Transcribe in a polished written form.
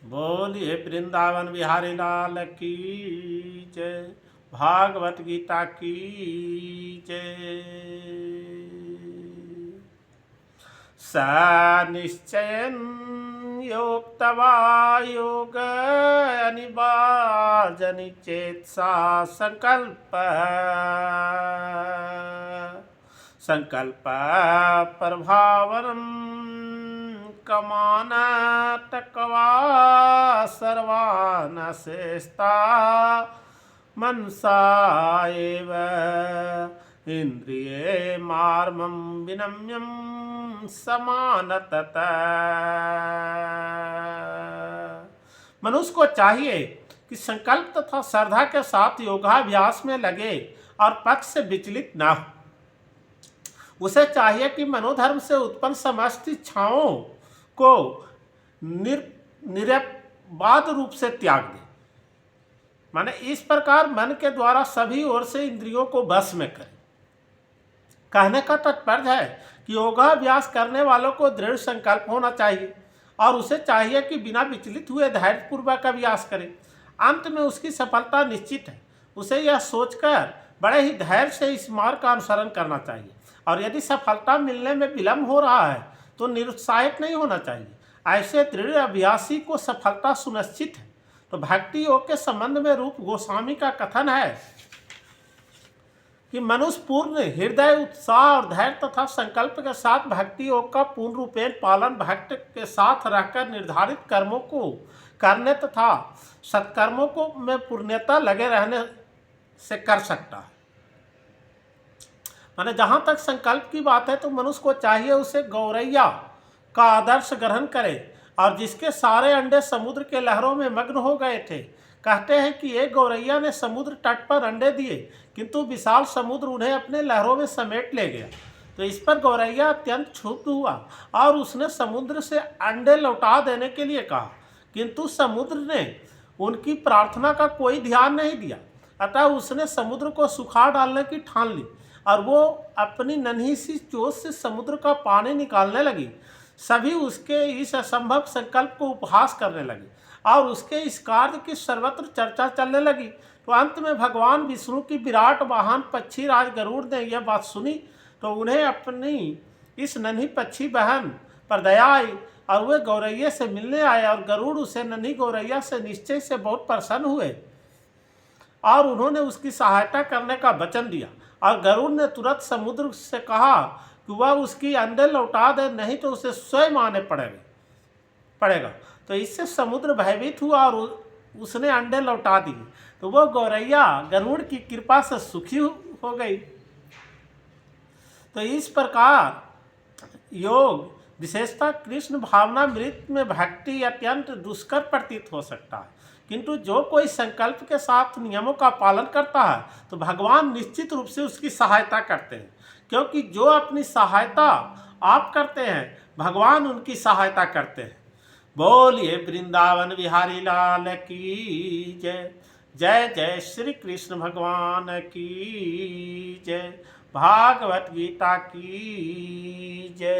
बोलिए वृंदावन बिहारी लाल की जय। भागवत गीता की जय। स निश्चयं योक्तवा योग अनिवार्जनि चेत्सा संकल्प प्रभावनम कमान तकवा सर्वान श्रेष्ठा मनसा एव इंद्रिये मार्मं विनम्यं समानतत। मनुष्य को चाहिए कि संकल्प तथा श्रद्धा के साथ योगाभ्यास में लगे और पक्ष से विचलित न हो। उसे चाहिए कि मनोधर्म से उत्पन्न समस्त इच्छाओं को निरपवाद रूप से त्याग दे। माने इस प्रकार मन के द्वारा सभी ओर से इंद्रियों को वश में करे। कहने का तात्पर्य है कि योगाभ्यास करने वालों को दृढ़ संकल्प होना चाहिए और उसे चाहिए कि बिना विचलित हुए धैर्यपूर्वक अभ्यास करे। अंत में उसकी सफलता निश्चित है। उसे यह सोचकर बड़े ही धैर्य से इस मार्ग का अनुसरण करना चाहिए और यदि सफलता मिलने में विलंब हो रहा है तो निरुत्साहित नहीं होना चाहिए। ऐसे दृढ़ अभ्यासी को सफलता सुनिश्चित है। तो भक्ति योग के संबंध में रूप गोस्वामी का कथन है कि मनुष्य पूर्ण हृदय उत्साह और धैर्य तथा संकल्प के साथ भक्ति योग का पूर्ण रूपेण पालन भक्त के साथ रहकर निर्धारित कर्मों को करने तथा सत्कर्मों को में पूर्णता लगे रहने से कर सकता है। माने जहाँ तक संकल्प की बात है तो मनुष्य को चाहिए उसे गौरैया का आदर्श ग्रहण करे और जिसके सारे अंडे समुद्र के लहरों में मग्न हो गए थे। कहते हैं कि एक गौरैया ने समुद्र तट पर अंडे दिए किंतु विशाल समुद्र उन्हें अपने लहरों में समेट ले गया। तो इस पर गौरैया अत्यंत क्षुब्ध हुआ और उसने समुद्र से अंडे लौटा देने के लिए कहा, किंतु समुद्र ने उनकी प्रार्थना का कोई ध्यान नहीं दिया। अतः उसने समुद्र को सुखा डालने की ठान ली और वो अपनी नन्ही सी चोंच से समुद्र का पानी निकालने लगी। सभी उसके इस असंभव संकल्प को उपहास करने लगे और उसके इस कार्य की सर्वत्र चर्चा चलने लगी। तो अंत में भगवान विष्णु की विराट वाहन पक्षी राज गरुड़ ने यह बात सुनी तो उन्हें अपनी इस नन्ही पक्षी बहन पर दया आई और वे गौरैया से मिलने आए और गरुड़ उसे नन्ही गौरैया से निश्चय से बहुत प्रसन्न हुए और उन्होंने उसकी सहायता करने का वचन दिया। और गरुड़ ने तुरंत समुद्र से कहा कि वह उसकी अंडे लौटा दे, नहीं तो उसे स्वयं आने पड़ेगा। तो इससे समुद्र भयभीत हुआ और उसने अंडे लौटा दिए। तो वो गौरैया गरुड़ की कृपा से सुखी हो गई। तो इस प्रकार योग विशेषतः कृष्ण भावनामृत में भक्ति अत्यंत दुष्कर प्रतीत हो सकता है, किंतु जो कोई संकल्प के साथ नियमों का पालन करता है तो भगवान निश्चित रूप से उसकी सहायता करते हैं, क्योंकि जो अपनी सहायता आप करते हैं भगवान उनकी सहायता करते हैं। बोलिए वृंदावन बिहारी लाल की जय। जय जय श्री कृष्ण भगवान की जय। भागवत गीता की जय।